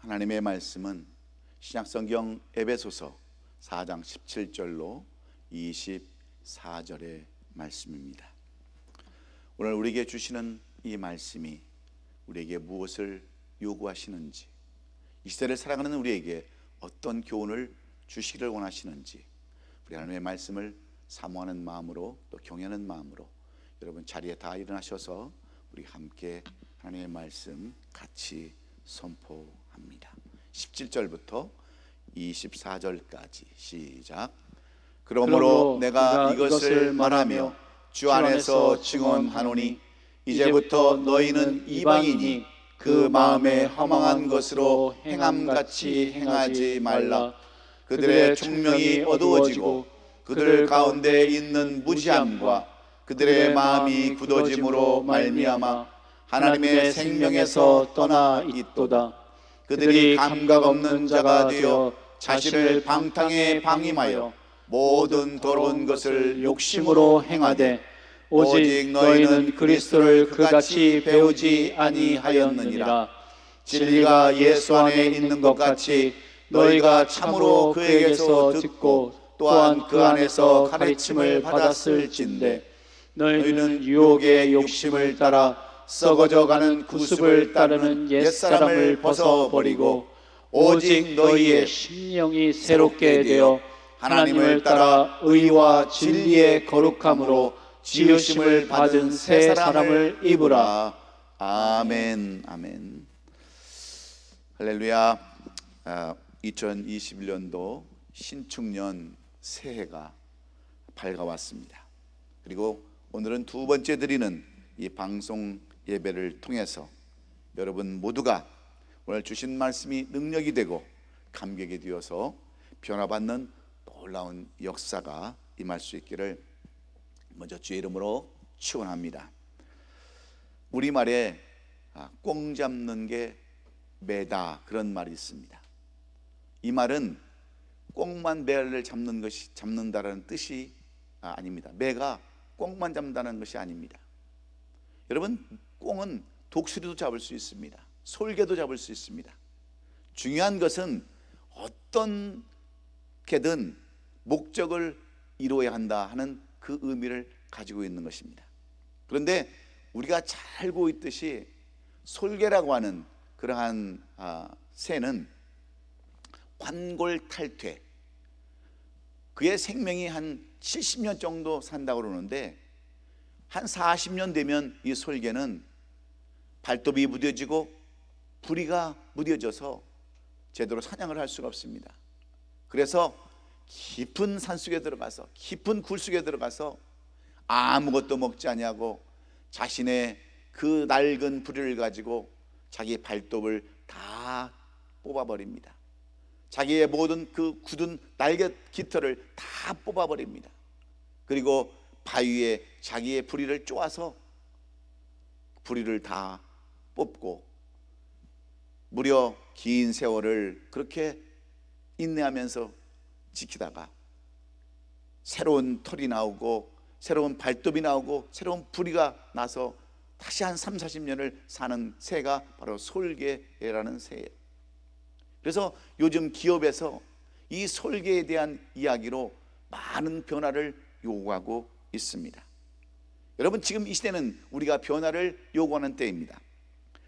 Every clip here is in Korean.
하나님의 말씀은 신약성경 에베소서 4장 17절로 24절의 말씀입니다. 오늘 우리에게 주시는 이 말씀이 우리에게 무엇을 요구하시는지, 이 시대를 살아가는 우리에게 어떤 교훈을 주시기를 원하시는지, 우리 하나님의 말씀을 사모하는 마음으로, 또 경외하는 마음으로 여러분 자리에 다 일어나셔서 우리 함께 하나님의 말씀 같이 선포합니다. 17절부터 24절까지 시작. 그러므로 내가 이것을 말하며 주 안에서 증언하노니 이제부터 너희는 이방인이 그 마음에 허망한 것으로 행함같이 행하지 말라. 그들의 총명이 어두워지고 그들 가운데 있는 무지함과 그들의 마음이 굳어짐으로 말미암아 하나님의 생명에서 떠나 있도다. 그들이 감각 없는 자가 되어 자신을 방탕에 방임하여 모든 더러운 것을 욕심으로 행하되 오직 너희는 그리스도를 그같이 배우지 아니하였느니라. 진리가 예수 안에 있는 것 같이 너희가 참으로 그에게서 듣고 또한 그 안에서 가르침을 받았을진데 너희는 유혹의 욕심을 따라 썩어져가는 구습을 따르는 옛사람을 벗어버리고 오직 너희의 심령이 새롭게 되어 하나님을 따라 의와 진리의 거룩함으로 지으심을 받은 새 사람을 입으라. 아멘. 아멘. 할렐루야. 2021년도 신축년 새해가 밝아왔습니다. 그리고 오늘은 두 번째 드리는 이 방송 예배를 통해서 여러분 모두가 오늘 주신 말씀이 능력이 되고 감격이 되어서 변화받는 놀라운 역사가 임할 수 있기를 먼저 주의 이름으로 축원합니다. 우리말에 꽁 잡는 게 매다, 그런 말이 있습니다. 이 말은 꽁만 매를 잡는다라는 뜻이 아닙니다. 매가 꽁만 잡는다는 것이 아닙니다. 여러분, 꽁은 독수리도 잡을 수 있습니다. 솔개도 잡을 수 있습니다. 중요한 것은 어떤 게든 목적을 이루어야 한다 하는 그 의미를 가지고 있는 것입니다. 그런데 우리가 잘 알고 있듯이 솔개라고 하는 그러한 새는 관골탈퇴, 그의 생명이 한 70년 정도 산다고 그러는데 한 40년 되면 이 솔개는 발톱이 무뎌지고 부리가 무뎌져서 제대로 사냥을 할 수가 없습니다. 그래서 깊은 산속에 들어가서, 깊은 굴속에 들어가서 아무것도 먹지 아니하고 자신의 그 낡은 부리를 가지고 자기 발톱을 다 뽑아버립니다. 자기의 모든 그 굳은 날개 깃털을 다 뽑아버립니다. 그리고 바위에 자기의 부리를 쪼아서 부리를 다 뽑고 무려 긴 세월을 그렇게 인내하면서 지키다가 새로운 털이 나오고 새로운 발톱이 나오고 새로운 부리가 나서 다시 한 3, 40년을 사는 새가 바로 솔개라는 새예요. 그래서 요즘 기업에서 이 솔개에 대한 이야기로 많은 변화를 요구하고 있습니다. 여러분, 지금 이 시대는 우리가 변화를 요구하는 때입니다.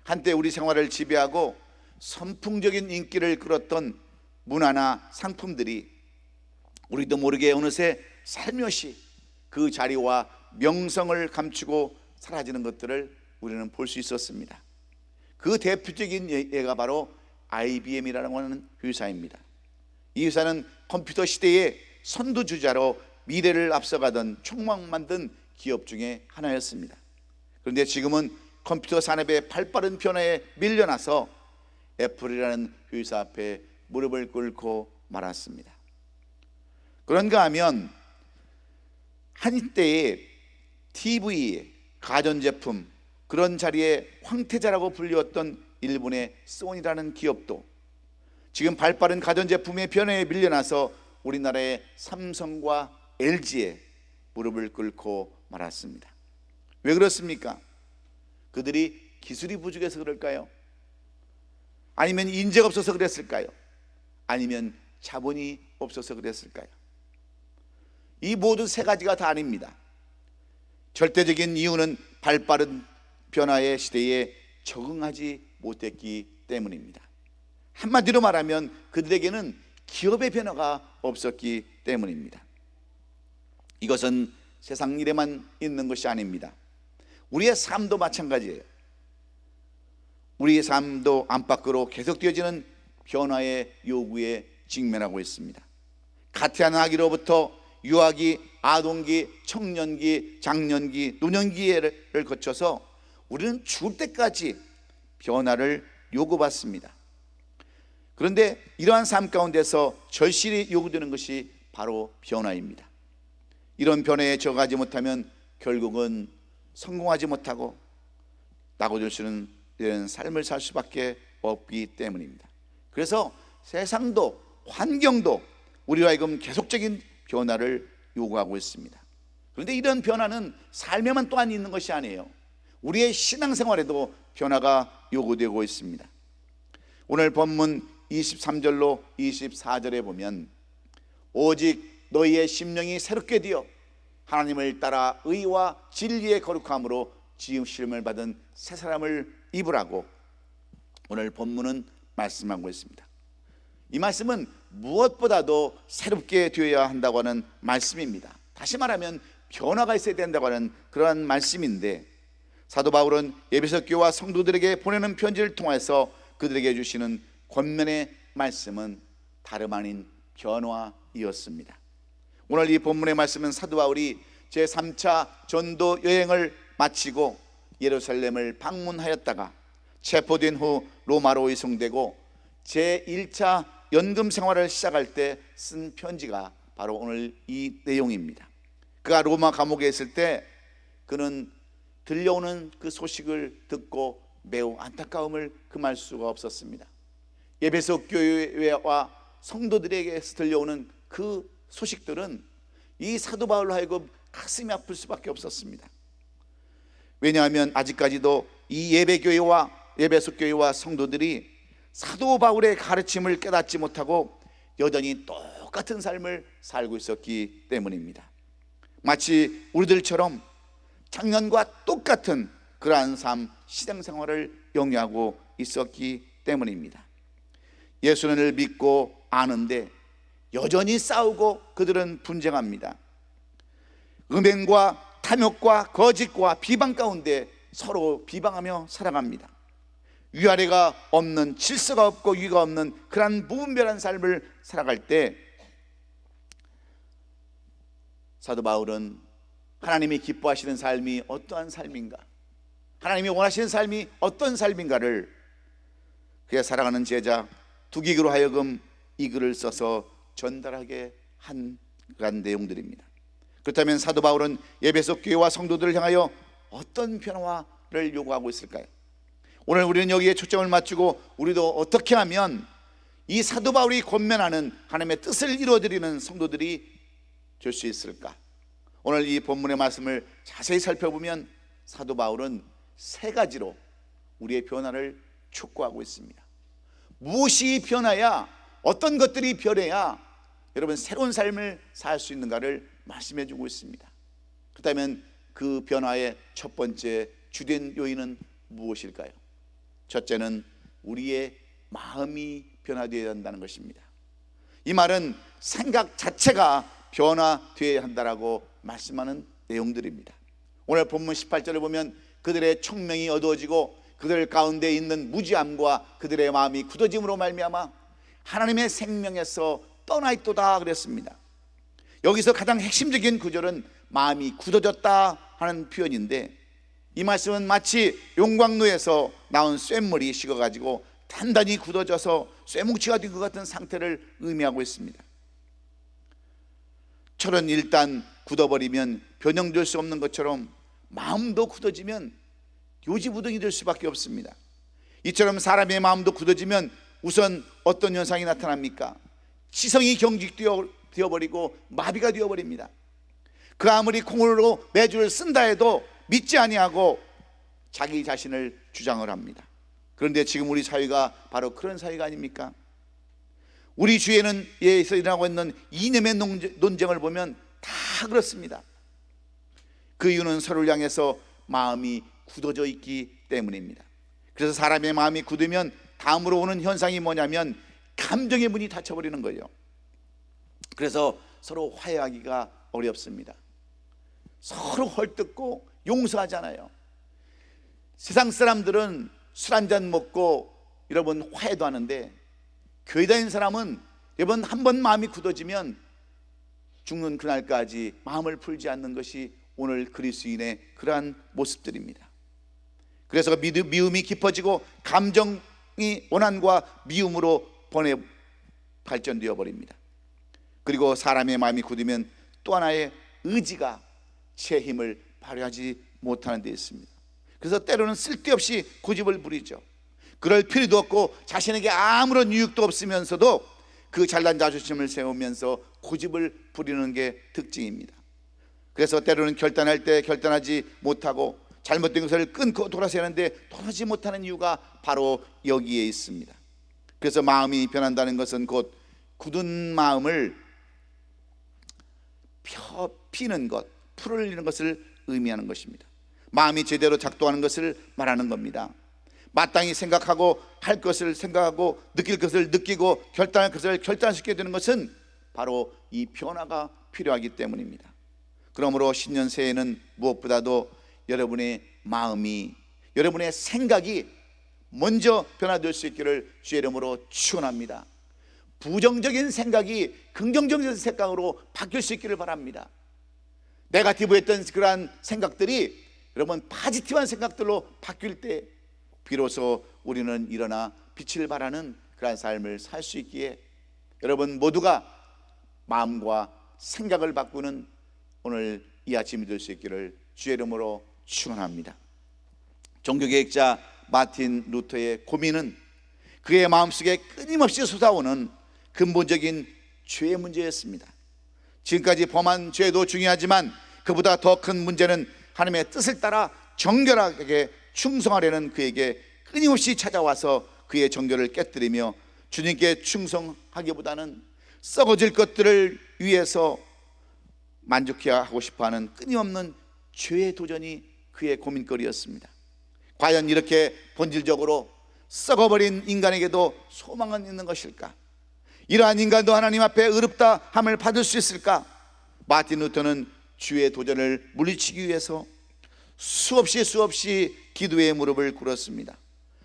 한때 우리 생활을 지배하고 선풍적인 인기를 끌었던 문화나 상품들이 우리도 모르게 어느새 살며시 그 자리와 명성을 감추고 사라지는 것들을 우리는 볼 수 있었습니다. 그 대표적인 예가 바로 IBM이라는 하는 회사입니다. 이 회사는 컴퓨터 시대의 선두주자로 미래를 앞서가던 촉망 만든 기업 중에 하나였습니다. 그런데 지금은 컴퓨터 산업의 발빠른 변화에 밀려나서 애플이라는 회사 앞에 무릎을 꿇고 말았습니다. 그런가 하면 한때의 TV, 가전제품, 그런 자리에 황태자라고 불리웠던 일본의 소니라는 기업도 지금 발빠른 가전제품의 변화에 밀려나서 우리나라의 삼성과 LG에 무릎을 꿇고 말았습니다. 왜 그렇습니까? 그들이 기술이 부족해서 그럴까요? 아니면 인재가 없어서 그랬을까요? 아니면 자본이 없어서 그랬을까요? 이 모든 세 가지가 다 아닙니다. 절대적인 이유는 발빠른 변화의 시대에 적응하지 못했기 때문입니다. 한마디로 말하면 그들에게는 기업의 변화가 없었기 때문입니다. 이것은 세상 일에만 있는 것이 아닙니다. 우리의 삶도 마찬가지예요. 우리의 삶도 안팎으로 계속되어지는 변화의 요구에 직면하고 있습니다. 가태한 아기로부터 유아기, 아동기, 청년기, 장년기, 노년기를 거쳐서 우리는 죽을 때까지 변화를 요구받습니다. 그런데 이러한 삶 가운데서 절실히 요구되는 것이 바로 변화입니다. 이런 변화에 적응하지 못하면 결국은 성공하지 못하고 낙오될 수 있는 이런 삶을 살 수밖에 없기 때문입니다. 그래서 세상도 환경도 우리로 하여금 계속적인 변화를 요구하고 있습니다. 그런데 이런 변화는 삶에만 또한 있는 것이 아니에요. 우리의 신앙생활에도 변화가 요구되고 있습니다. 오늘 본문 23절로 24절에 보면 오직 너희의 심령이 새롭게 되어 하나님을 따라 의와 진리의 거룩함으로 지으심을 받은 새 사람을 입으라고 오늘 본문은 말씀하고 있습니다. 이 말씀은 무엇보다도 새롭게 되어야 한다고 하는 말씀입니다. 다시 말하면 변화가 있어야 된다고 하는 그러한 말씀인데, 사도 바울은 에베소 교회와 성도들에게 보내는 편지를 통해서 그들에게 주시는 권면의 말씀은 다름 아닌 변화이었습니다. 오늘 이 본문의 말씀은 사도 바울이 제3차 전도 여행을 마치고 예루살렘을 방문하였다가 체포된 후 로마로 이송되고 제1차 연금 생활을 시작할 때 쓴 편지가 바로 오늘 이 내용입니다. 그가 로마 감옥에 있을 때 그는 들려오는 그 소식을 듣고 매우 안타까움을 금할 수가 없었습니다. 에베소 교회와 성도들에게서 들려오는 그 소식들은 이 사도 바울로 하여금 가슴이 아플 수밖에 없었습니다. 왜냐하면 아직까지도 이 에베소 교회와 성도들이 사도 바울의 가르침을 깨닫지 못하고 여전히 똑같은 삶을 살고 있었기 때문입니다. 마치 우리들처럼 작년과 똑같은 그러한 삶, 신앙생활을 영위하고 있었기 때문입니다. 예수님을 믿고 아는데 여전히 싸우고 그들은 분쟁합니다. 음행과 탐욕과 거짓과 비방 가운데 서로 비방하며 살아갑니다. 위아래가 없는, 질서가 없고 위가 없는 그러한 무분별한 삶을 살아갈 때 사도 바울은 하나님이 기뻐하시는 삶이 어떠한 삶인가, 하나님이 원하시는 삶이 어떤 삶인가를 그가 살아가는 제자 두기교로 하여금 이 글을 써서 전달하게 한 그런 내용들입니다. 그렇다면 사도 바울은 에베소 교회와 성도들을 향하여 어떤 변화를 요구하고 있을까요? 오늘 우리는 여기에 초점을 맞추고 우리도 어떻게 하면 이 사도 바울이 권면하는 하나님의 뜻을 이루어드리는 성도들이 될 수 있을까? 오늘 이 본문의 말씀을 자세히 살펴보면 사도 바울은 세 가지로 우리의 변화를 촉구하고 있습니다. 무엇이 변화야, 어떤 것들이 변해야 여러분 새로운 삶을 살 수 있는가를 말씀해 주고 있습니다. 그렇다면 그 변화의 첫 번째 주된 요인은 무엇일까요? 첫째는 우리의 마음이 변화되어야 한다는 것입니다. 이 말은 생각 자체가 변화되어야 한다라고 말씀하는 내용들입니다. 오늘 본문 18절을 보면 그들의 총명이 어두워지고 그들 가운데 있는 무지함과 그들의 마음이 굳어짐으로 말미암아 하나님의 생명에서 떠나 있도다 그랬습니다. 여기서 가장 핵심적인 구절은 마음이 굳어졌다 하는 표현인데, 이 말씀은 마치 용광로에서 나온 쇳물이 식어가지고 단단히 굳어져서 쇠뭉치가 된 것 같은 상태를 의미하고 있습니다. 철은 일단 굳어버리면 변형될 수 없는 것처럼 마음도 굳어지면 요지부동이 될 수밖에 없습니다. 이처럼 사람의 마음도 굳어지면 우선 어떤 현상이 나타납니까? 지성이 경직되어버리고 마비가 되어버립니다. 그 아무리 콩으로 매주를 쓴다 해도 믿지 아니하고 자기 자신을 주장을 합니다. 그런데 지금 우리 사회가 바로 그런 사회가 아닙니까? 우리 주위에는 예에서 일어나고 있는 이념의 논쟁을 보면 다 그렇습니다. 그 이유는 서로를 향해서 마음이 굳어져 있기 때문입니다. 그래서 사람의 마음이 굳으면 다음으로 오는 현상이 뭐냐면 감정의 문이 닫혀버리는 거예요. 그래서 서로 화해하기가 어렵습니다. 서로 헐뜯고 용서하잖아요. 세상 사람들은 술 한잔 먹고 여러분 화해도 하는데, 교회 다니는 사람은 여러분 한번 마음이 굳어지면 죽는 그날까지 마음을 풀지 않는 것이 오늘 그리스도인의 그러한 모습들입니다. 그래서 미움이 깊어지고 감정이 원한과 미움으로 발전되어 버립니다. 그리고 사람의 마음이 굳으면 또 하나의 의지가 제 힘을 발휘하지 못하는 데 있습니다. 그래서 때로는 쓸데없이 고집을 부리죠. 그럴 필요도 없고 자신에게 아무런 유익도 없으면서도 그 잘난 자존심을 세우면서 고집을 부리는 게 특징입니다. 그래서 때로는 결단할 때 결단하지 못하고 잘못된 것을 끊고 돌아서야 하는데 돌아서지 못하는 이유가 바로 여기에 있습니다. 그래서 마음이 변한다는 것은 곧 굳은 마음을 피는 것, 풀어내는 것을 의미하는 것입니다. 마음이 제대로 작동하는 것을 말하는 겁니다. 마땅히 생각하고 할 것을 생각하고 느낄 것을 느끼고 결단할 것을 결단시키게 되는 것은 바로 이 변화가 필요하기 때문입니다. 그러므로 신년 새해에는 무엇보다도 여러분의 마음이, 여러분의 생각이 먼저 변화될 수 있기를 주의 이름으로 축원합니다. 부정적인 생각이 긍정적인 생각으로 바뀔 수 있기를 바랍니다. 네거티브했던 그러한 생각들이 여러분 포지티브한 생각들로 바뀔 때 비로소 우리는 일어나 빛을 발하는 그러한 삶을 살 수 있기에 여러분 모두가 마음과 생각을 바꾸는 오늘 이 아침이 될 수 있기를 주의 이름으로 축원합니다. 종교개혁자 마틴 루터의 고민은 그의 마음속에 끊임없이 솟아오는 근본적인 죄의 문제였습니다. 지금까지 범한 죄도 중요하지만 그보다 더 큰 문제는 하나님의 뜻을 따라 정결하게 충성하려는 그에게 끊임없이 찾아와서 그의 정결을 깨뜨리며 주님께 충성하기보다는 썩어질 것들을 위해서 만족해야 하고 싶어하는 끊임없는 죄의 도전이 그의 고민거리였습니다. 과연 이렇게 본질적으로 썩어버린 인간에게도 소망은 있는 것일까? 이러한 인간도 하나님 앞에 의롭다 함을 받을 수 있을까? 마틴 루터는 주의 도전을 물리치기 위해서 수없이 기도의 무릎을 꿇었습니다.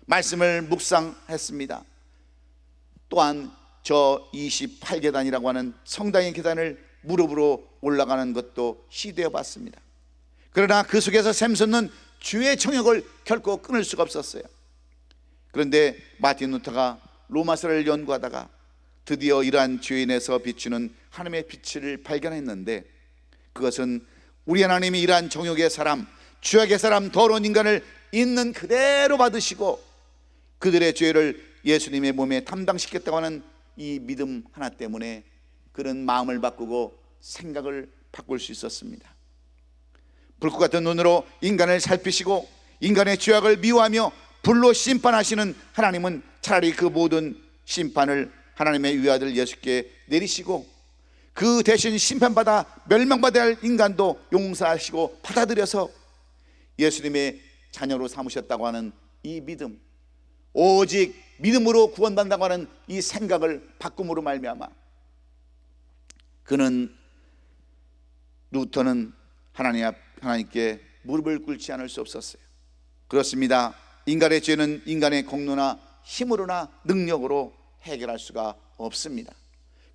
말씀을 묵상했습니다. 또한 저 28계단이라고 하는 성당의 계단을 무릎으로 올라가는 것도 시도해 봤습니다. 그러나 그 속에서 샘솟는 주의 청역을 결코 끊을 수가 없었어요. 그런데 마틴 루터가 로마서를 연구하다가 드디어 이러한 죄인에서 비추는 하나님의 빛을 발견했는데, 그것은 우리 하나님이 이러한 정욕의 사람, 죄악의 사람, 더러운 인간을 있는 그대로 받으시고 그들의 죄를 예수님의 몸에 담당시켰다고 하는 이 믿음 하나 때문에 그런 마음을 바꾸고 생각을 바꿀 수 있었습니다. 불꽃 같은 눈으로 인간을 살피시고 인간의 죄악을 미워하며 불로 심판하시는 하나님은 차라리 그 모든 심판을 하나님의 위아들 예수께 내리시고 그 대신 심판받아 멸망받아야 할 인간도 용서하시고 받아들여서 예수님의 자녀로 삼으셨다고 하는 이 믿음, 오직 믿음으로 구원받는다고 하는 이 생각을 바꿈으로 말미암아 루터는 하나님께 무릎을 꿇지 않을 수 없었어요. 그렇습니다. 인간의 죄는 인간의 공로나 힘으로나 능력으로 해결할 수가 없습니다.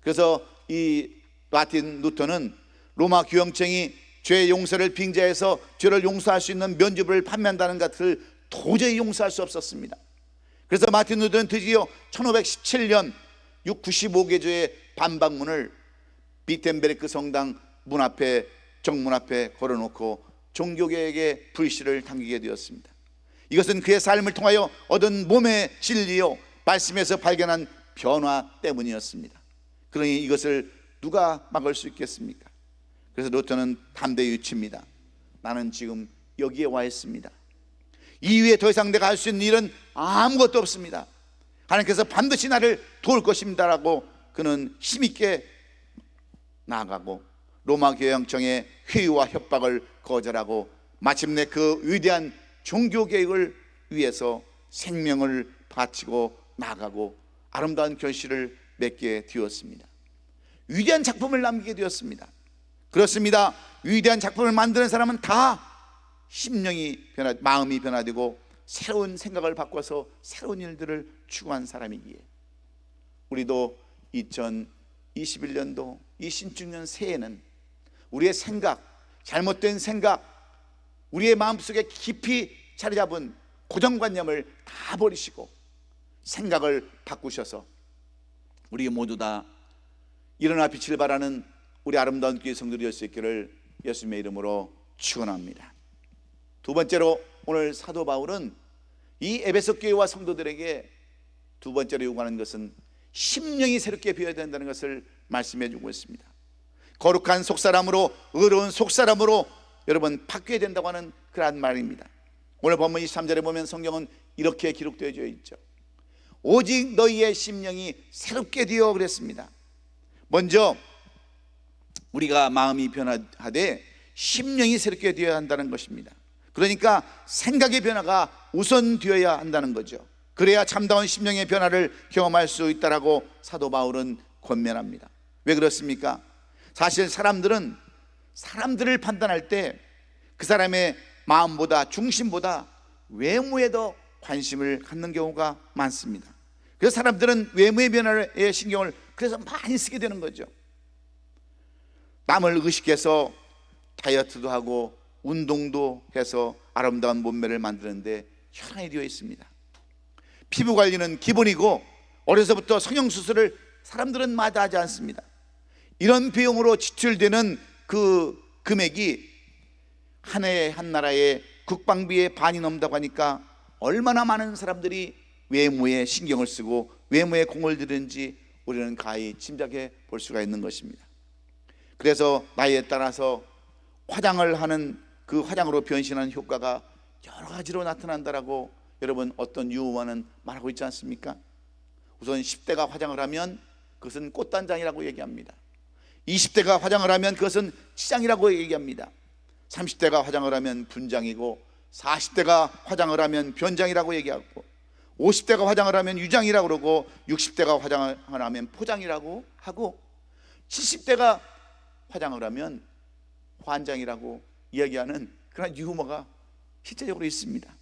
그래서 이 마틴 루터는 로마 교황청이 죄의 용서를 빙자해서 죄를 용서할 수 있는 면죄부를 판매한다는 것을 도저히 용서할 수 없었습니다. 그래서 마틴 루터는 드디어 1517년 95개조의 반박문을 비텐베르크 성당 문 앞에, 정문 앞에 걸어놓고 종교개혁의 불씨를 당기게 되었습니다. 이것은 그의 삶을 통하여 얻은 몸의 진리요 말씀에서 발견한 변화 때문이었습니다. 그러니 이것을 누가 막을 수 있겠습니까? 그래서 루터는 담대히 외칩니다. 나는 지금 여기에 와 있습니다. 이후에 더 이상 내가 할 수 있는 일은 아무것도 없습니다. 하나님께서 반드시 나를 도울 것입니다라고 그는 힘있게 나아가고 로마 교회청의 회유와 협박을 거절하고 마침내 그 위대한 종교 계획을 위해서 생명을 바치고 나아가고 아름다운 결실을 맺게 되었습니다. 위대한 작품을 남기게 되었습니다. 그렇습니다. 위대한 작품을 만드는 사람은 다 마음이 변화되고 새로운 생각을 바꿔서 새로운 일들을 추구한 사람이기에 우리도 2021년도 이 신축년 새해는 우리의 생각, 잘못된 생각, 우리의 마음속에 깊이 자리 잡은 고정관념을 다 버리시고 생각을 바꾸셔서 우리 모두 다 일어나 빛을 발하는 우리 아름다운 교회 성도들이 될 수 있기를 예수님의 이름으로 축원합니다. 두 번째로 오늘 사도 바울은 이 에베소 교회와 성도들에게 두 번째로 요구하는 것은 심령이 새롭게 비어야 된다는 것을 말씀해 주고 있습니다. 거룩한 속사람으로, 의로운 속사람으로 여러분 바뀌어야 된다고 하는 그러한 말입니다. 오늘 본문 23절에 보면 성경은 이렇게 기록되어 있죠. 오직 너희의 심령이 새롭게 되어 그랬습니다. 먼저 우리가 마음이 변화하되 심령이 새롭게 되어야 한다는 것입니다. 그러니까 생각의 변화가 우선 되어야 한다는 거죠. 그래야 참다운 심령의 변화를 경험할 수 있다라고 사도 바울은 권면합니다. 왜 그렇습니까? 사실 사람들을 판단할 때 그 사람의 마음보다, 중심보다 외모에 더 관심을 갖는 경우가 많습니다. 그래서 사람들은 외모의 변화에 신경을 그래서 많이 쓰게 되는 거죠. 남을 의식해서 다이어트도 하고 운동도 해서 아름다운 몸매를 만드는데 혈안이 되어 있습니다. 피부 관리는 기본이고 어려서부터 성형수술을 사람들은 마다하지 않습니다. 이런 비용으로 지출되는 그 금액이 한 해에 한 나라의 국방비의 반이 넘다고 하니까 얼마나 많은 사람들이 외모에 신경을 쓰고 외모에 공을 들이는지 우리는 가히 짐작해 볼 수가 있는 것입니다. 그래서 나이에 따라서 화장을 하는 그 화장으로 변신하는 효과가 여러 가지로 나타난다라고 여러분 어떤 유머는 말하고 있지 않습니까? 우선 10대가 화장을 하면 그것은 꽃단장이라고 얘기합니다. 20대가 화장을 하면 그것은 치장이라고 얘기합니다. 30대가 화장을 하면 분장이고 40대가 화장을 하면 변장이라고 얘기하고 50대가 화장을 하면 유장이라고 그러고 60대가 화장을 하면 포장이라고 하고 70대가 화장을 하면 환장이라고 이야기하는 그런 유머가 실제적으로 있습니다.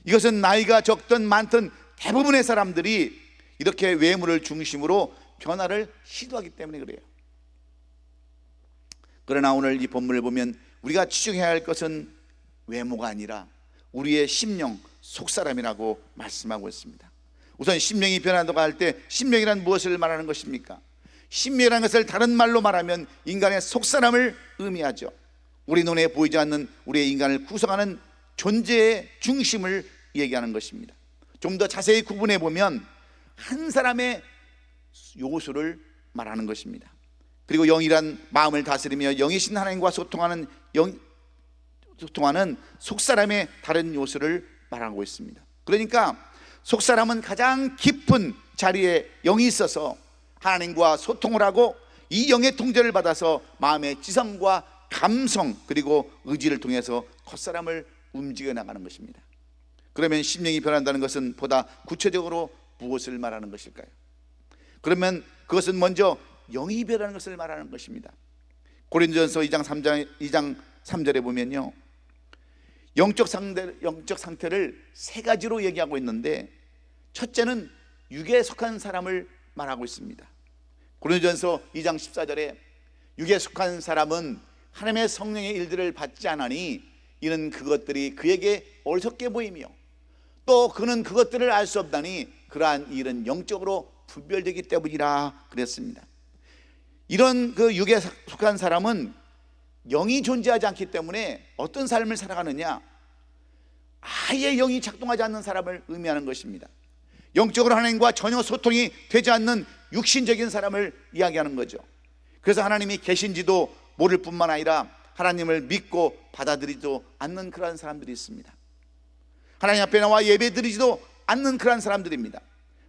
이것은 나이가 적든 많든 대부분의 사람들이 이렇게 외모를 중심으로 변화를 시도하기 때문에 그래요. 그러나 오늘 이 본문을 보면 우리가 추정해야 할 것은 외모가 아니라 우리의 심령, 속사람이라고 말씀하고 있습니다. 우선 심령이 변한다고 할 때 심령이란 무엇을 말하는 것입니까? 심령이라는 것을 다른 말로 말하면 인간의 속사람을 의미하죠. 우리 눈에 보이지 않는 우리의 인간을 구성하는 존재의 중심을 얘기하는 것입니다. 좀 더 자세히 구분해 보면 한 사람의 요소를 말하는 것입니다. 그리고 영이란 마음을 다스리며 영이신 하나님과 소통하는 속사람의 다른 요소를 말하고 있습니다. 그러니까 속사람은 가장 깊은 자리에 영이 있어서 하나님과 소통을 하고 이 영의 통제를 받아서 마음의 지성과 감성 그리고 의지를 통해서 겉사람을 움직여 나가는 것입니다. 그러면 심령이 변한다는 것은 보다 구체적으로 무엇을 말하는 것일까요? 그러면 그것은 먼저 영이 변하는 것을 말하는 것입니다. 고린도전서 2장 3절에 보면요, 영적 상태를 세 가지로 얘기하고 있는데 첫째는 육에 속한 사람을 말하고 있습니다. 고린도전서 2장 14절에 육에 속한 사람은 하나님의 성령의 일들을 받지 않으니 이는 그것들이 그에게 어리석게 보이며 또 그는 그것들을 알 수 없다니 그러한 일은 영적으로 분별되기 때문이라 그랬습니다. 이런 그 육에 속한 사람은 영이 존재하지 않기 때문에 어떤 삶을 살아가느냐, 아예 영이 작동하지 않는 사람을 의미하는 것입니다. 영적으로 하나님과 전혀 소통이 되지 않는 육신적인 사람을 이야기하는 거죠. 그래서 하나님이 계신지도 모를 뿐만 아니라 하나님을 믿고 받아들이지도 않는 그러한 사람들이 있습니다. 하나님 앞에 나와 예배 드리지도 않는 그러한 사람들입니다.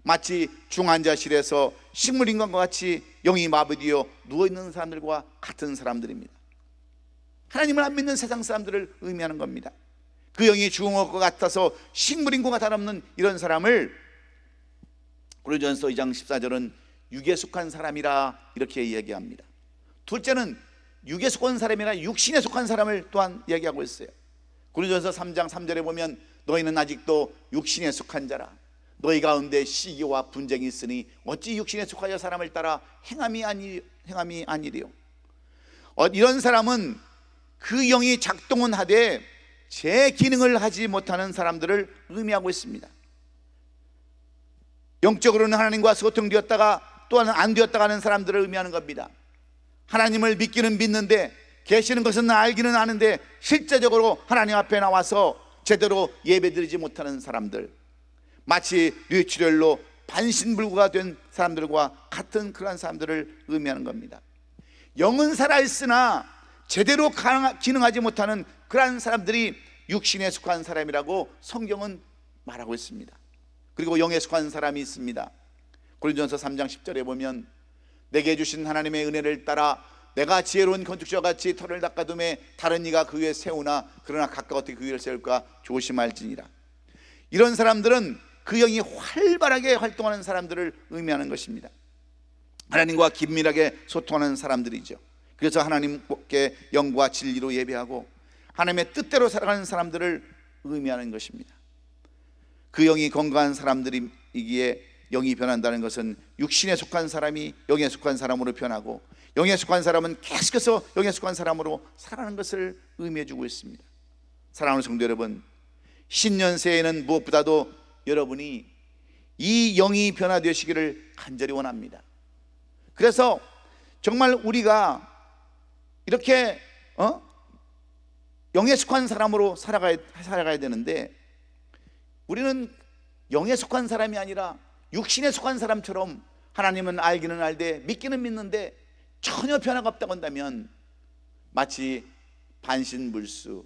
마치 중환자실에서 식물인간과 같이 영이 마비되어 누워있는 사람들과 같은 사람들입니다. 하나님을 안 믿는 세상 사람들을 의미하는 겁니다. 그 영이 죽은 것 같아서 식물인간과 다름없는 이런 사람을 고린도전서 2장 14절은 육에 속한 사람이라 이렇게 이야기합니다. 둘째는 육에 속한 사람이라 육신에 속한 사람을 또한 이야기하고 있어요. 고린도전서 3장 3절에 보면 너희는 아직도 육신에 속한 자라. 너희 가운데 시기와 분쟁이 있으니 어찌 육신에 속하여 사람을 따라 행함이 아니리요. 이런 사람은 그 영이 작동은 하되 제 기능을 하지 못하는 사람들을 의미하고 있습니다. 영적으로는 하나님과 소통되었다가 또한 안 되었다가 하는 사람들을 의미하는 겁니다. 하나님을 믿기는 믿는데, 계시는 것은 알기는 아는데 실제적으로 하나님 앞에 나와서 제대로 예배드리지 못하는 사람들, 마치 뇌출혈로 반신불구가 된 사람들과 같은 그런 사람들을 의미하는 겁니다. 영은 살아있으나 제대로 기능하지 못하는 그러한 사람들이 육신에 속한 사람이라고 성경은 말하고 있습니다. 그리고 영에 속한 사람이 있습니다. 고린도전서 3장 10절에 보면 내게 주신 하나님의 은혜를 따라 내가 지혜로운 건축자와 같이 터를 닦아둠에 다른 이가 그 위에 세우나 그러나 각각 어떻게 그 위를 세울까 조심할지니라. 이런 사람들은 그 영이 활발하게 활동하는 사람들을 의미하는 것입니다. 하나님과 긴밀하게 소통하는 사람들이죠. 그래서 하나님께 영과 진리로 예배하고 하나님의 뜻대로 살아가는 사람들을 의미하는 것입니다. 그 영이 건강한 사람들이기에 영이 변한다는 것은 육신에 속한 사람이 영에 속한 사람으로 변하고 영에 속한 사람은 계속해서 영에 속한 사람으로 살아가는 것을 의미해 주고 있습니다. 사랑하는 성도 여러분, 신년 새해에는 무엇보다도 여러분이 이 영이 변화되시기를 간절히 원합니다. 그래서 정말 우리가 이렇게 영에 속한 사람으로 살아가야 되는데, 우리는 영에 속한 사람이 아니라 육신에 속한 사람처럼 하나님은 알기는 알되 믿기는 믿는데 전혀 변화가 없다고 한다면 마치 반신불수,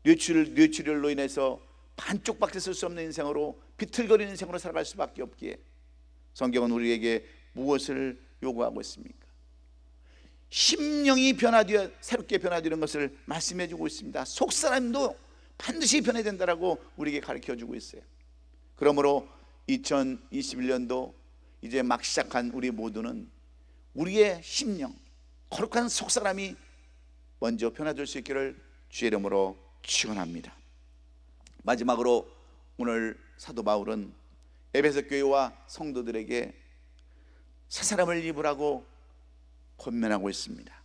뇌출혈로 인해서 반쪽밖에 쓸 수 없는 인생으로, 비틀거리는 인생으로 살아갈 수밖에 없기에 성경은 우리에게 무엇을 요구하고 있습니까? 심령이 변화되어 새롭게 변화되는 것을 말씀해 주고 있습니다. 속사람도 반드시 변해야 된다라고 우리에게 가르쳐 주고 있어요. 그러므로 2021년도 이제 막 시작한 우리 모두는 우리의 심령, 거룩한 속사람이 먼저 변화될 수 있기를 주의 이름으로 축원합니다. 마지막으로 오늘 사도 바울은 에베소 교회와 성도들에게 새 사람을 입으라고 권면하고 있습니다.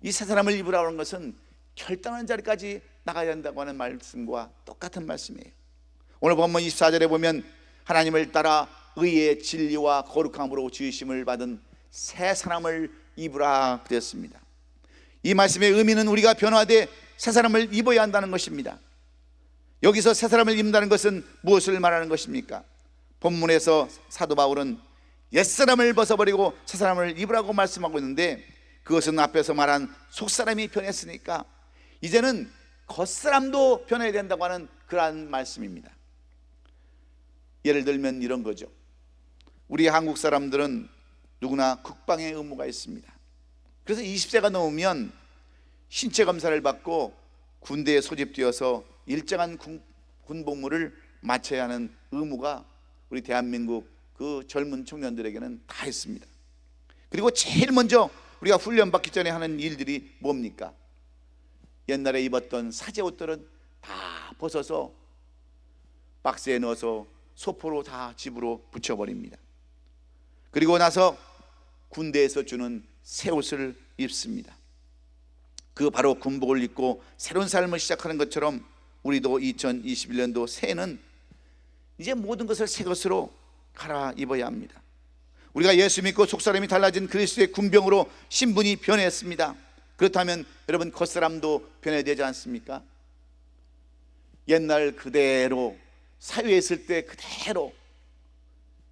이 새 사람을 입으라고 하는 것은 결단하는 자리까지 나가야 한다고 하는 말씀과 똑같은 말씀이에요. 오늘 본문 24절에 보면 하나님을 따라 의의 진리와 거룩함으로 지으심을 받은 새 사람을 입으라 그랬습니다. 이 말씀의 의미는 우리가 변화돼 새 사람을 입어야 한다는 것입니다. 여기서 새 사람을 입는다는 것은 무엇을 말하는 것입니까? 본문에서 사도 바울은 옛사람을 벗어버리고 새 사람을 입으라고 말씀하고 있는데, 그것은 앞에서 말한 속사람이 변했으니까 이제는 겉사람도 변해야 된다고 하는 그러한 말씀입니다. 예를 들면 이런 거죠. 우리 한국 사람들은 누구나 국방의 의무가 있습니다. 그래서 20세가 넘으면 신체 검사를 받고 군대에 소집되어서 일정한 군복무를 마쳐야 하는 의무가 우리 대한민국 그 젊은 청년들에게는 다 있습니다. 그리고 제일 먼저 우리가 훈련받기 전에 하는 일들이 뭡니까? 옛날에 입었던 사제 옷들은 다 벗어서 박스에 넣어서 소포로 다 집으로 붙여버립니다. 그리고 나서 군대에서 주는 새 옷을 입습니다. 그 바로 군복을 입고 새로운 삶을 시작하는 것처럼 우리도 2021년도 새해는 이제 모든 것을 새 것으로 갈아입어야 합니다. 우리가 예수 믿고 속사람이 달라진 그리스도의 군병으로 신분이 변했습니다. 그렇다면 여러분, 겉사람도 변해야 되지 않습니까? 옛날 그대로 사회에 있을 때 그대로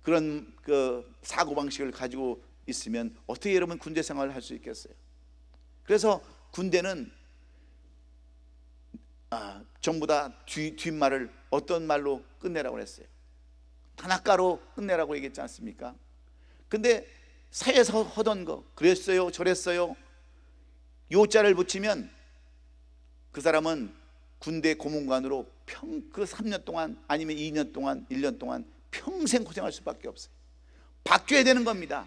그런 그 사고방식을 가지고 있으면 어떻게 여러분 군대 생활을 할 수 있겠어요? 그래서 군대는 전부 다 뒷말을 어떤 말로 끝내라고 했어요? 단아가로 끝내라고 얘기했지 않습니까? 근데 사회에서 하던 거, 그랬어요 저랬어요, 요자를 붙이면 그 사람은 군대 고문관으로 그 3년 동안 아니면 2년 동안 1년 동안 평생 고생할 수밖에 없어요. 바뀌어야 되는 겁니다.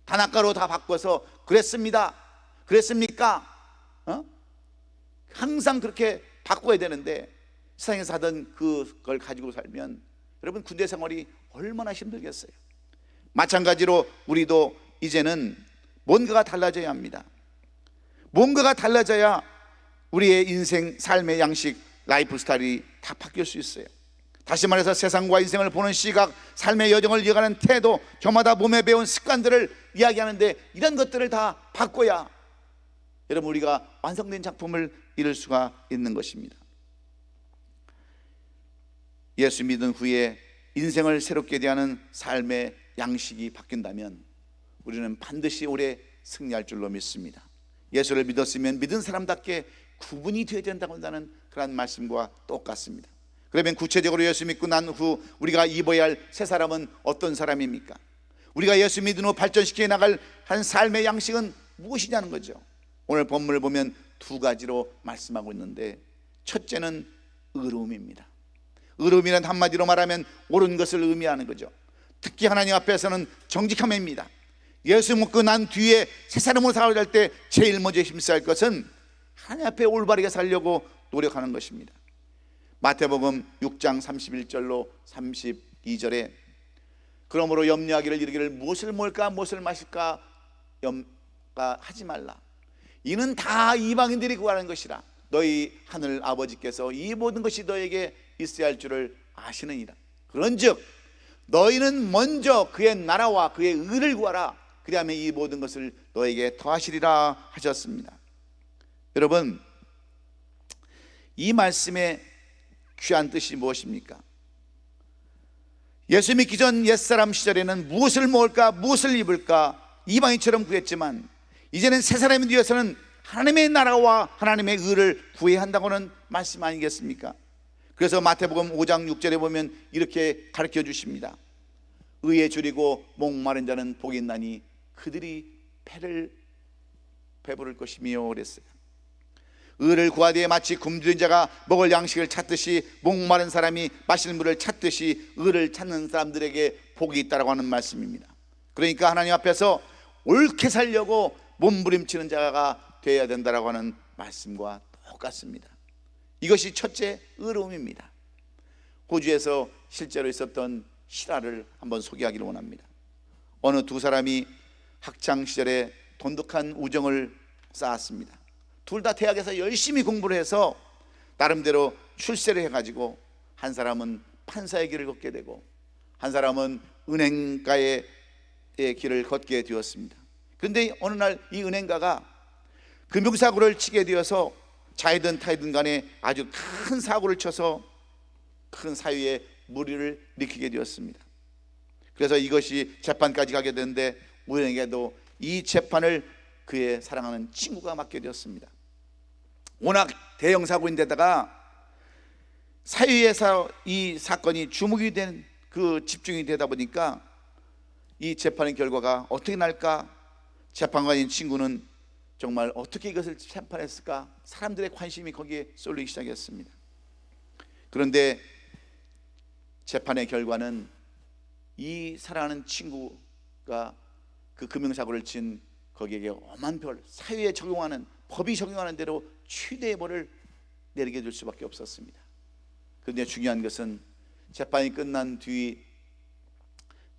단아가로 다 바꿔서 그랬습니다, 그랬습니까? 항상 그렇게 바꿔야 되는데 세상에서 하던 그걸 가지고 살면 여러분 군대 생활이 얼마나 힘들겠어요. 마찬가지로 우리도 이제는 뭔가가 달라져야 합니다. 뭔가가 달라져야 우리의 인생, 삶의 양식, 라이프 스타일이 다 바뀔 수 있어요. 다시 말해서 세상과 인생을 보는 시각, 삶의 여정을 이어가는 태도, 저마다 몸에 배운 습관들을 이야기하는데 이런 것들을 다 바꿔야 여러분 우리가 완성된 작품을 이룰 수가 있는 것입니다. 예수 믿은 후에 인생을 새롭게 대하는 삶의 양식이 바뀐다면 우리는 반드시 오래 승리할 줄로 믿습니다. 예수를 믿었으면 믿은 사람답게 구분이 되어야 된다고 한다는 그런 말씀과 똑같습니다. 그러면 구체적으로 예수 믿고 난 후 우리가 입어야 할 새 사람은 어떤 사람입니까? 우리가 예수 믿은 후 발전시켜 나갈 한 삶의 양식은 무엇이냐는 거죠. 오늘 본문을 보면 두 가지로 말씀하고 있는데, 첫째는 의로움입니다. 의로움이란 한마디로 말하면 옳은 것을 의미하는 거죠. 특히 하나님 앞에서는 정직함입니다. 예수 믿고 난 뒤에 새 사람으로 살아갈 때 제일 먼저 힘써야 할 것은 하나님 앞에 올바르게 살려고 노력하는 것입니다. 마태복음 6장 31절로 32절에 그러므로 염려하기를 이르기를 무엇을 먹을까 무엇을 마실까 염려하지 말라. 이는 다 이방인들이 구하는 것이라. 너희 하늘 아버지께서 이 모든 것이 너에게 있어야 할 줄을 아시느니라. 그런즉 너희는 먼저 그의 나라와 그의 의를 구하라. 그리하면 이 모든 것을 너에게 더하시리라 하셨습니다. 여러분, 이 말씀의 귀한 뜻이 무엇입니까? 예수 믿기 전 옛사람 시절에는 무엇을 먹을까 무엇을 입을까 이방인처럼 구했지만 이제는 새 사람이 되어서는 하나님의 나라와 하나님의 의를 구해야 한다고는 말씀 아니겠습니까? 그래서 마태복음 5장 6절에 보면 이렇게 가르쳐 주십니다. 의에 줄이고 목마른 자는 복이 있나니 그들이 배부를 것이며 그랬어요. 의를 구하되 마치 굶주린 자가 먹을 양식을 찾듯이 목마른 사람이 마실 물을 찾듯이 의를 찾는 사람들에게 복이 있다라고 하는 말씀입니다. 그러니까 하나님 앞에서 옳게 살려고 몸부림치는 자가 되어야 된다라고 하는 말씀과 똑같습니다. 이것이 첫째 의로움입니다. 호주에서 실제로 있었던 실화를 한번 소개하기를 원합니다. 어느 두 사람이 학창 시절에 돈독한 우정을 쌓았습니다. 둘 다 대학에서 열심히 공부를 해서 나름대로 출세를 해가지고 한 사람은 판사의 길을 걷게 되고 한 사람은 은행가의 길을 걷게 되었습니다. 그런데 어느 날 이 은행가가 금융사고를 치게 되어서 자이든 타이든 간에 아주 큰 사고를 쳐서 큰 사유에 무리를 일으키게 되었습니다. 그래서 이것이 재판까지 가게 되는데 우연히도 이 재판을 그의 사랑하는 친구가 맡게 되었습니다. 워낙 대형 사고인데다가 사유에서 이 사건이 주목이 된 그 집중이 되다 보니까 이 재판의 결과가 어떻게 날까? 재판관인 친구는 정말 어떻게 이것을 재판했을까? 사람들의 관심이 거기에 쏠리기 시작했습니다. 그런데 재판의 결과는 이 사랑하는 친구가 그 금융사고를 친 거기에게 엄한 벌, 사유에 적용하는 법이 적용하는 대로 최대의 벌을 내리게 될 수밖에 없었습니다. 그런데 중요한 것은 재판이 끝난 뒤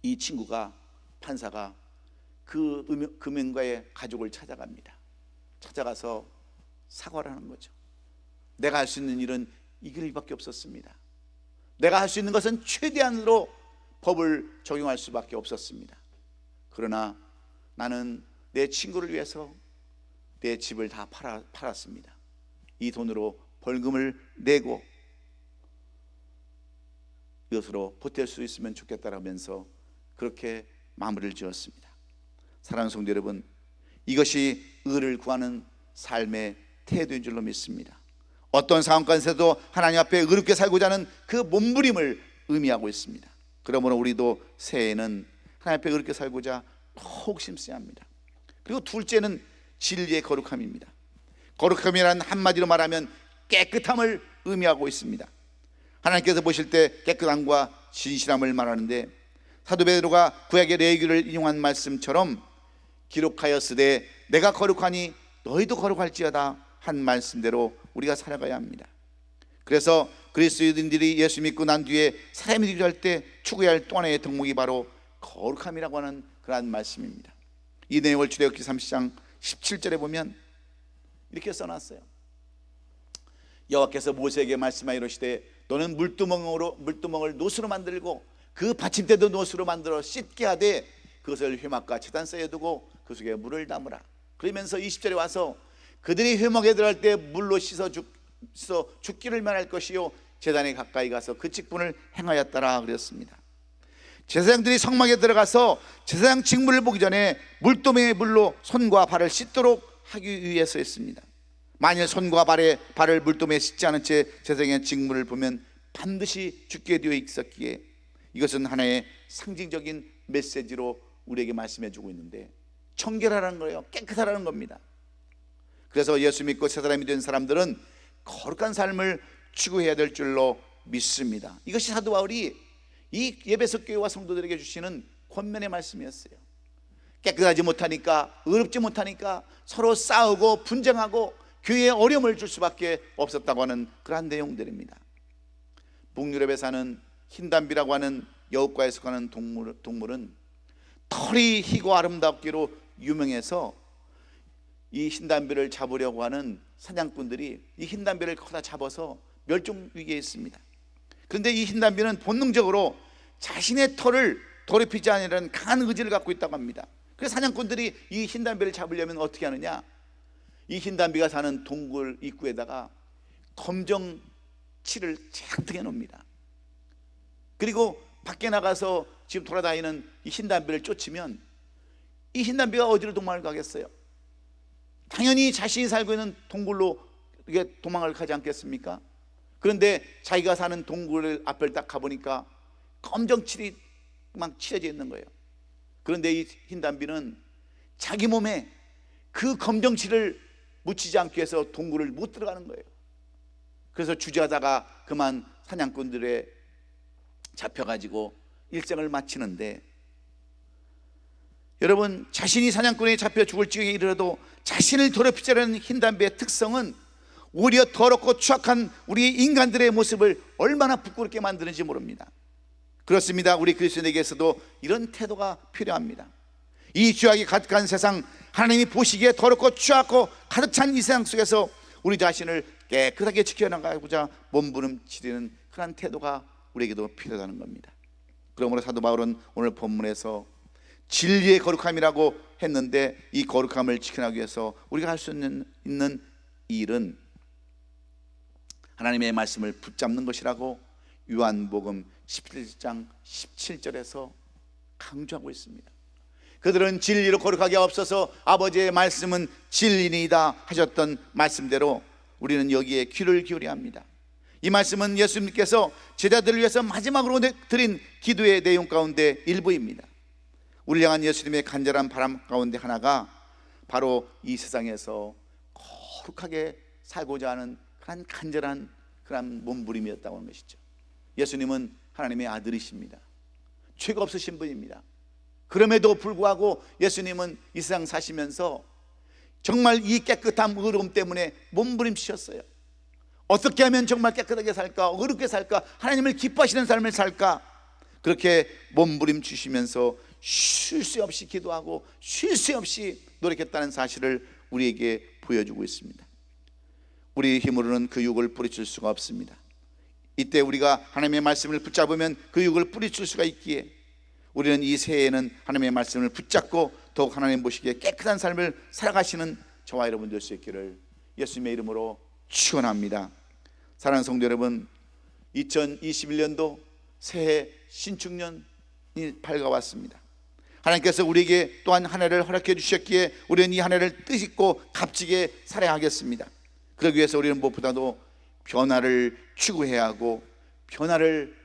이 친구가 판사가 그 금융가의 가족을 찾아갑니다. 찾아가서 사과를 하는 거죠. 내가 할 수 있는 일은 이 길밖에 없었습니다. 내가 할 수 있는 것은 최대한으로 법을 적용할 수밖에 없었습니다. 그러나 나는 내 친구를 위해서 내 집을 다 팔았습니다. 이 돈으로 벌금을 내고 이것으로 보탤 수 있으면 좋겠다라면서 그렇게 마무리를 지었습니다. 사랑하는 성도 여러분, 이것이 의를 구하는 삶의 태도인 줄로 믿습니다. 어떤 상황 가운데서도 하나님 앞에 의롭게 살고자 하는 그 몸부림을 의미하고 있습니다. 그러므로 우리도 새해에는 하나님 앞에 그렇게 살고자 더욱 심쓰야 합니다. 그리고 둘째는 진리의 거룩함입니다. 거룩함이란 한마디로 말하면 깨끗함을 의미하고 있습니다. 하나님께서 보실 때 깨끗함과 진실함을 말하는데, 사도 베드로가 구약의 레위기를 인용한 말씀처럼 기록하였으되 내가 거룩하니 너희도 거룩할지어다 한 말씀대로 우리가 살아가야 합니다. 그래서 그리스도인들이 예수 믿고 난 뒤에 사람이 되기도 할 때 추구해야 할 또 하나의 덕목이 바로 거룩함이라고 하는 그러한 말씀입니다. 이 내용을 출애굽기 30장 17절에 보면 이렇게 써놨어요. 여호와께서 모세에게 말씀하여 이르시되 너는 물두멍을 노수로 만들고 그 받침대도 노수로 만들어 씻게 하되 그것을 회막과 제단서에 두고 그 속에 물을 담으라. 그러면서 20절에 와서 그들이 회막에 들어갈 때 물로 씻어 죽기를 면할 것이요 제단에 가까이 가서 그 직분을 행하였더라 그랬습니다. 제사장들이 성막에 들어가서 제사장 직무를 보기 전에 물도명의 물로 손과 발을 씻도록 하기 위해서였습니다. 만일 손과 발을 물도명에 씻지 않은 채 제사장의 직무를 보면 반드시 죽게 되어 있었기에 이것은 하나의 상징적인 메시지로 우리에게 말씀해 주고 있는데, 청결하라는 거예요. 깨끗하라는 겁니다. 그래서 예수 믿고 새 사람이 된 사람들은 거룩한 삶을 추구해야 될 줄로 믿습니다. 이것이 사도 바울이 이 에베소 교회와 성도들에게 주시는 권면의 말씀이었어요. 깨끗하지 못하니까, 의롭지 못하니까 서로 싸우고 분쟁하고 교회에 어려움을 줄 수밖에 없었다고 하는 그러한 내용들입니다. 북유럽에 사는 흰담비라고 하는 여우과에 속하는 동물은 털이 희고 아름답기로 유명해서 이 흰담비를 잡으려고 하는 사냥꾼들이 이 흰담비를 거다 잡아서 멸종 위기에 있습니다. 그런데 이 흰담비는 본능적으로 자신의 털을 더럽히지 않으려는 강한 의지를 갖고 있다고 합니다. 그래서 사냥꾼들이 이 흰담비를 잡으려면 어떻게 하느냐, 이 흰담비가 사는 동굴 입구에다가 검정 칠을 잔뜩 해놓습니다. 그리고 밖에 나가서 지금 돌아다니는 이 흰담비를 쫓으면 이 흰담비가 어디로 도망을 가겠어요? 당연히 자신이 살고 있는 동굴로 이게 도망을 가지 않겠습니까? 그런데 자기가 사는 동굴 앞을 딱 가보니까 검정칠이 막 칠해져 있는 거예요. 그런데 이 흰담비는 자기 몸에 그 검정칠을 묻히지 않기 위해서 동굴을 못 들어가는 거예요. 그래서 주저하다가 그만 사냥꾼들에 잡혀가지고 일생을 마치는데, 여러분, 자신이 사냥꾼에 잡혀 죽을 지경에 이르러도 자신을 더럽히지 않는 흰담비의 특성은 오히려 더럽고 추악한 우리 인간들의 모습을 얼마나 부끄럽게 만드는지 모릅니다. 그렇습니다. 우리 그리스도인에게서도 이런 태도가 필요합니다. 이 죄악이 가득한 세상, 하나님이 보시기에 더럽고 추악고 가득 찬 이 세상 속에서 우리 자신을 깨끗하게 지켜나가고자 몸부림치는 그런 태도가 우리에게도 필요하다는 겁니다. 그러므로 사도 바울은 오늘 본문에서 진리의 거룩함이라고 했는데, 이 거룩함을 지켜나가기 위해서 우리가 할 수 있는 일은 하나님의 말씀을 붙잡는 것이라고 요한복음 17장 17절에서 강조하고 있습니다. 그들은 진리로 거룩하게 없어서 아버지의 말씀은 진리니이다 하셨던 말씀대로 우리는 여기에 귀를 기울여야 합니다. 이 말씀은 예수님께서 제자들을 위해서 마지막으로 드린 기도의 내용 가운데 일부입니다. 우리를 향한 예수님의 간절한 바람 가운데 하나가 바로 이 세상에서 거룩하게 살고자 하는 그런 간절한 그런 몸부림이었다고 하는 것이죠. 예수님은 하나님의 아들이십니다. 죄가 없으신 분입니다. 그럼에도 불구하고 예수님은 이 세상 사시면서 정말 이 깨끗함, 의로움 때문에 몸부림치셨어요. 어떻게 하면 정말 깨끗하게 살까, 의롭게 살까, 하나님을 기뻐하시는 삶을 살까, 그렇게 몸부림치시면서 쉴 새 없이 기도하고 쉴 새 없이 노력했다는 사실을 우리에게 보여주고 있습니다. 우리 힘으로는 그 육을 뿌리칠 수가 없습니다. 이때 우리가 하나님의 말씀을 붙잡으면 그 육을 뿌리칠 수가 있기에 우리는 이 새해에는 하나님의 말씀을 붙잡고 더욱 하나님 보시기에 깨끗한 삶을 살아가시는 저와 여러분 될 수 있기를 예수님의 이름으로 축원합니다. 사랑하는 성도 여러분, 2021년도 새해 신축년이 밝아왔습니다. 하나님께서 우리에게 또한 한 해를 허락해 주셨기에 우리는 이 한 해를 뜻있고 값지게 살아야 하겠습니다. 그러기 위해서 우리는 무엇보다도 변화를 추구해야 하고 변화를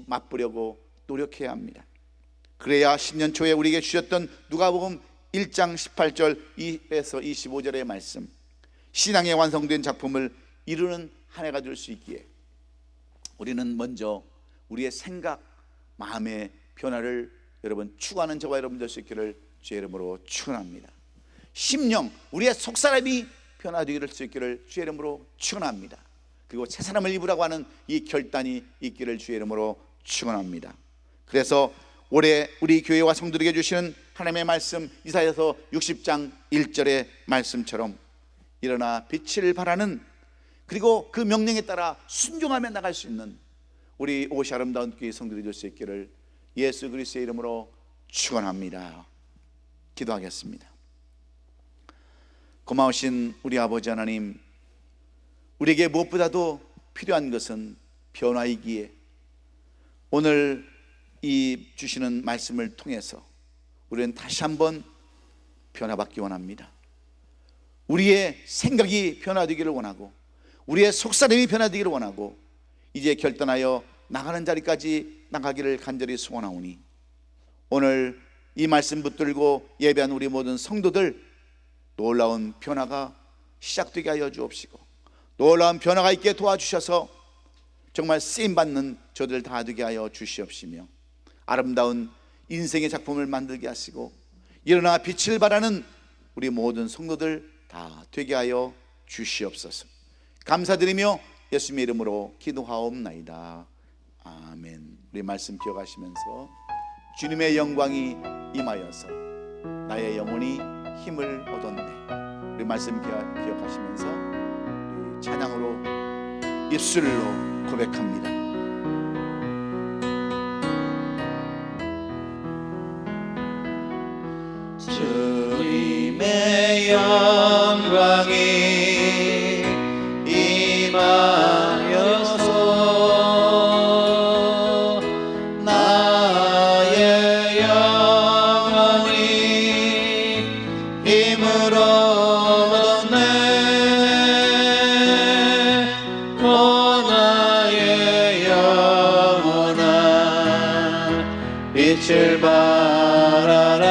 맛보려고 노력해야 합니다. 그래야 10년 초에 우리에게 주셨던 누가복음 1장 18절에서 25절의 말씀, 신앙의 완성된 작품을 이루는 한 해가 될 수 있기에 우리는 먼저 우리의 생각, 마음의 변화를 여러분 추구하는 저와 여러분 될 수 있기를 주의 이름으로 축원합니다. 심령, 우리의 속사람이 변화되기를 수 있기를 주의 이름으로 축원합니다. 그리고 새 사람을 입으라고 하는 이 결단이 있기를 주의 이름으로 축원합니다. 그래서 올해 우리 교회와 성도들에게 주시는 하나님의 말씀, 이사야서 60장 1절의 말씀처럼 일어나 빛을 발하는, 그리고 그 명령에 따라 순종하며 나갈 수 있는 우리 옷이 아름다운 교회 성도들이 될 수 있기를 예수 그리스도의 이름으로 축원합니다. 기도하겠습니다. 고마우신 우리 아버지 하나님, 우리에게 무엇보다도 필요한 것은 변화이기에 오늘 이 주시는 말씀을 통해서 우리는 다시 한번 변화받기 원합니다. 우리의 생각이 변화되기를 원하고 우리의 속사람이 변화되기를 원하고 이제 결단하여 나가는 자리까지 나가기를 간절히 소원하오니 오늘 이 말씀 붙들고 예배한 우리 모든 성도들 놀라운 변화가 시작되게 하여 주옵시고 놀라운 변화가 있게 도와주셔서 정말 쓰임받는 저들 다 되게 하여 주시옵시며 아름다운 인생의 작품을 만들게 하시고 일어나 빛을 발하는 우리 모든 성도들 다 되게 하여 주시옵소서. 감사드리며 예수님의 이름으로 기도하옵나이다. 아멘. 우리 말씀 기억하시면서 주님의 영광이 임하여서 나의 영혼이 힘을 얻었네. 우리 말씀 기억하시면서 우리 찬양으로 입술로 고백합니다. 주님의 영광이 임하여서 나의 영혼이 힘을 얻었네. 오 나의 영혼아 빛을 발하라.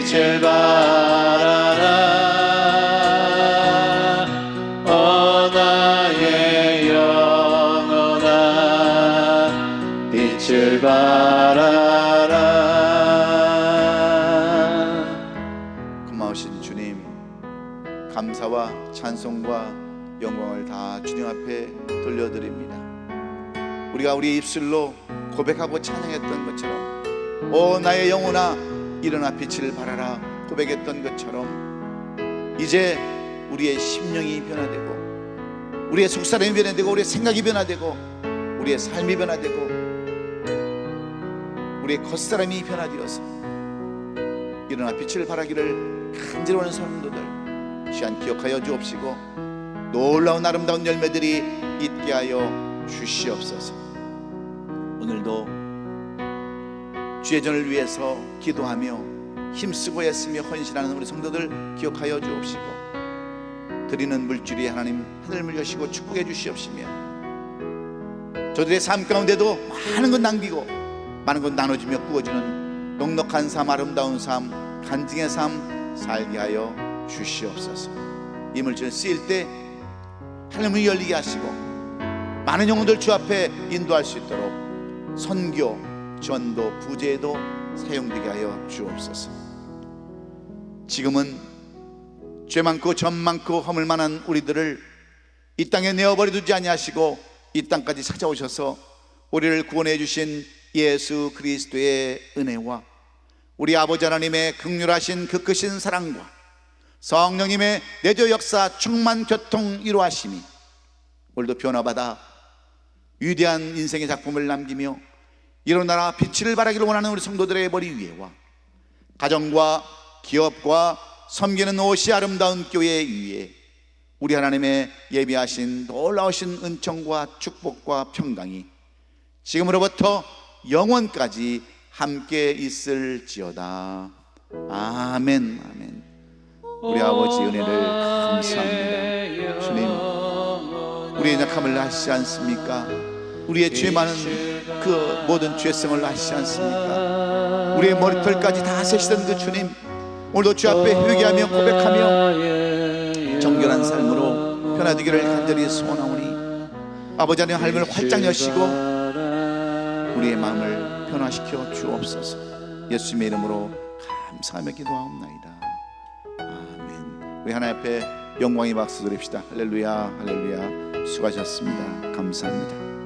빛을 발하라. 오 나의 영혼아 빛을 발하라. 고마우신 주님, 감사와 찬송과 영광을 다 주님 앞에 돌려드립니다. 우리가 우리 입술로 고백하고 찬양했던 것처럼 오 나의 영혼아 일어나 빛을 발하라 고백했던 것처럼 이제 우리의 심령이 변화되고 우리의 속사람이 변화되고 우리의 생각이 변화되고 우리의 삶이 변화되고 우리의 겉사람이 변화되어서 일어나 빛을 발하기를 간절히 원하는 성도들 시간 기억하여 주옵시고 놀라운 아름다운 열매들이 있게 하여 주시옵소서. 오늘도 주의 전을 위해서 기도하며 힘쓰고 애쓰며 헌신하는 우리 성도들 기억하여 주옵시고 드리는 물질이 하나님 하늘을 여시고 축복해 주시옵시며 저들의 삶 가운데도 많은 것 남기고 많은 것 나눠주며 구워주는 넉넉한 삶, 아름다운 삶, 간증의 삶 살게 하여 주시옵소서. 이 물질 쓰일 때 하늘문이 열리게 하시고 많은 영혼들 주 앞에 인도할 수 있도록 선교, 전도, 부제에도 사용되게 하여 주옵소서. 지금은 죄 많고 점 많고 허물 많은 우리들을 이 땅에 내어버려 두지 아니하시고 이 땅까지 찾아오셔서 우리를 구원해 주신 예수 그리스도의 은혜와 우리 아버지 하나님의 긍휼하신 그 크신 사랑과 성령님의 내조 역사 충만 교통 이루하심이 오늘도 변화받아 위대한 인생의 작품을 남기며 일어나라 빛을 발하기를 원하는 우리 성도들의 머리 위에와 가정과 기업과 섬기는 옷이 아름다운 교회 위에 우리 하나님의 예비하신 놀라우신 은총과 축복과 평강이 지금으로부터 영원까지 함께 있을지어다. 아멘. 아멘. 우리 아버지 은혜를 감사합니다. 주님, 우리의 약함을 아시지 않습니까? 우리의 죄 많은 그 모든 죄성을 아시지 않습니까? 우리의 머리털까지 다 세시던 그 주님, 오늘도 주 앞에 회개하며 고백하며 정결한 삶으로 변화되기를 간절히 소원하오니 아버지 하나님 할문을 활짝 여시고 우리의 마음을 변화시켜 주옵소서. 예수님의 이름으로 감사하며 기도하옵나이다. 아멘. 우리 하나님 앞에 영광의 박수 드립시다. 할렐루야, 할렐루야. 수고하셨습니다. 감사합니다.